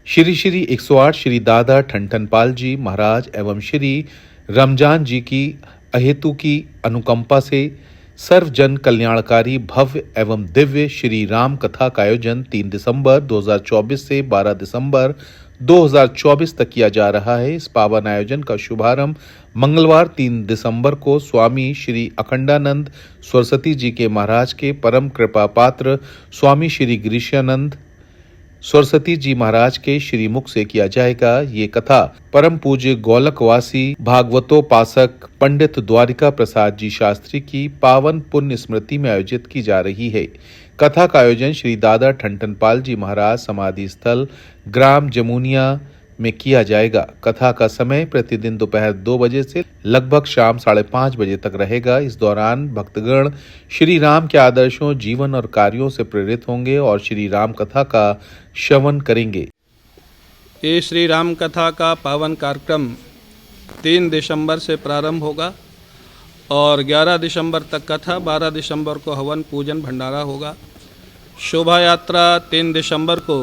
श्री श्री 108 श्री दादा ठनठनपाल जी महाराज एवं श्री रमजान जी की अहेतु की अनुकंपा से सर्व जन कल्याणकारी भव्य एवं दिव्य श्री राम कथा का आयोजन 3 दिसंबर 2024 से 12 दिसंबर 2024 तक किया जा रहा है। इस पावन आयोजन का शुभारंभ मंगलवार 3 दिसंबर को स्वामी श्री अखंडानंद सरस्वती जी के महाराज के परम कृपा पात्र स्वामी श्री गिरीशानंद सरस्वती जी महाराज के श्रीमुख से किया जाएगा। ये कथा परम पूज्य गोलकवासी भागवतोपासक पंडित द्वारिका प्रसाद जी शास्त्री की पावन पुण्य स्मृति में आयोजित की जा रही है। कथा का आयोजन श्री दादा ठनठनपाल जी महाराज समाधि स्थल ग्राम जमुनिया में किया जाएगा। कथा का समय प्रतिदिन दोपहर 2 बजे से लगभग शाम 5:30 बजे तक रहेगा। इस दौरान भक्तगण श्री राम के आदर्शों, जीवन और कार्यों से प्रेरित होंगे और श्री राम कथा का श्रवण करेंगे। ये श्री राम कथा का पावन कार्यक्रम 3 दिसंबर से प्रारंभ होगा और 11 दिसंबर तक कथा, 12 दिसंबर को हवन पूजन भंडारा होगा। शोभा यात्रा 3 दिसंबर को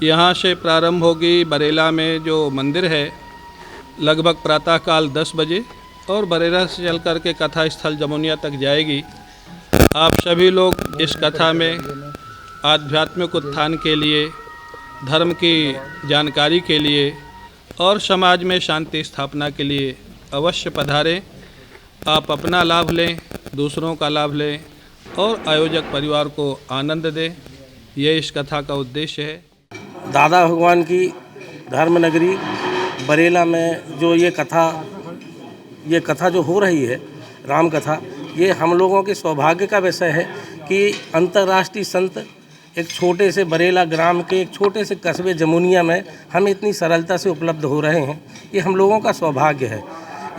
यहाँ से प्रारंभ होगी। बरेला में जो मंदिर है लगभग प्रातःकाल 10 बजे और बरेला से चल कर के कथा स्थल जमुनिया तक जाएगी। आप सभी लोग इस कथा में आध्यात्मिक उत्थान के लिए, धर्म की जानकारी के लिए और समाज में शांति स्थापना के लिए अवश्य पधारें। आप अपना लाभ लें, दूसरों का लाभ लें और आयोजक परिवार को आनंद दें। ये इस कथा का उद्देश्य है। दादा भगवान की धर्म नगरी बरेला में जो ये कथा जो हो रही है, राम कथा, ये हम लोगों के सौभाग्य का विषय है कि अंतर्राष्ट्रीय संत एक छोटे से बरेला ग्राम के एक छोटे से कस्बे जमुनिया में हमें इतनी सरलता से उपलब्ध हो रहे हैं। ये हम लोगों का सौभाग्य है।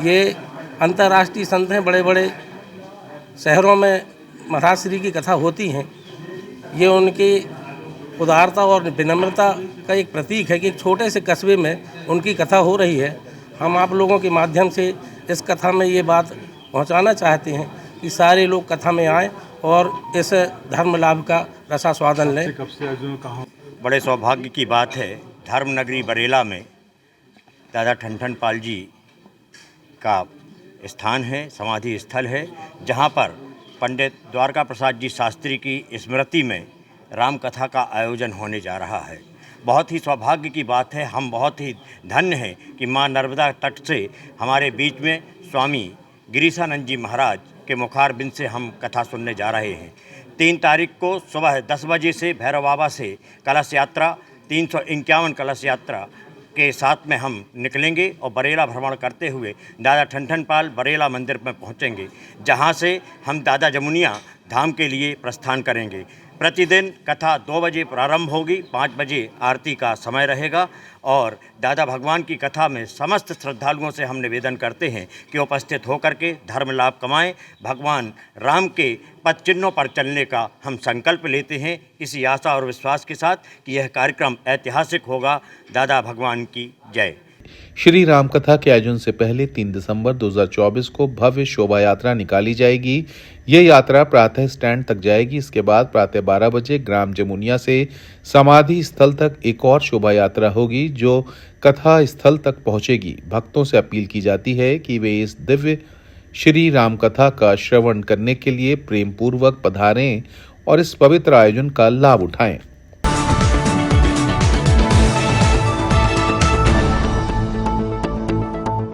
ये अंतर्राष्ट्रीय संत हैं, बड़े बड़े शहरों में महाराज श्री की कथा होती हैं। ये उनकी उदारता और विनम्रता का एक प्रतीक है कि एक छोटे से कस्बे में उनकी कथा हो रही है। हम आप लोगों के माध्यम से इस कथा में ये बात पहुंचाना चाहते हैं कि सारे लोग कथा में आएं और इस धर्म लाभ का रसास्वादन लें। बड़े सौभाग्य की बात है, धर्म नगरी बरेला में दादा ठनठनपाल जी का स्थान है, समाधि स्थल है, जहाँ पर पंडित द्वारका प्रसाद जी शास्त्री की स्मृति में राम कथा का आयोजन होने जा रहा है। बहुत ही सौभाग्य की बात है। हम बहुत ही धन्य हैं कि माँ नर्मदा तट से हमारे बीच में स्वामी गिरीशानंद जी महाराज के मुखारबिंद से हम कथा सुनने जा रहे हैं। 3 तारीख को सुबह 10 बजे से भैरव बाबा से कलश यात्रा 351 कलश यात्रा के साथ में हम निकलेंगे और बरेला भ्रमण करते हुए दादा ठनठनपाल बरेला मंदिर में पहुंचेंगे, जहां से हम दादा जमुनिया धाम के लिए प्रस्थान करेंगे। प्रतिदिन कथा 2 बजे प्रारंभ होगी, 5 बजे आरती का समय रहेगा और दादा भगवान की कथा में समस्त श्रद्धालुओं से हम निवेदन करते हैं कि उपस्थित होकर के धर्म लाभ कमाएं। भगवान राम के पद चिन्हों पर चलने का हम संकल्प लेते हैं, इसी आशा और विश्वास के साथ कि यह कार्यक्रम ऐतिहासिक होगा। दादा भगवान की जय। श्री राम कथा के आयोजन से पहले 3 दिसंबर 2024 को भव्य शोभा यात्रा निकाली जाएगी। यह यात्रा प्रातः स्टैंड तक जाएगी। इसके बाद प्रातः 12 बजे ग्राम जमुनिया से समाधि स्थल तक एक और शोभा यात्रा होगी जो कथा स्थल तक पहुंचेगी। भक्तों से अपील की जाती है कि वे इस दिव्य श्री राम कथा का श्रवण करने के लिए प्रेम पूर्वक पधारें और इस पवित्र आयोजन का लाभ उठाएं।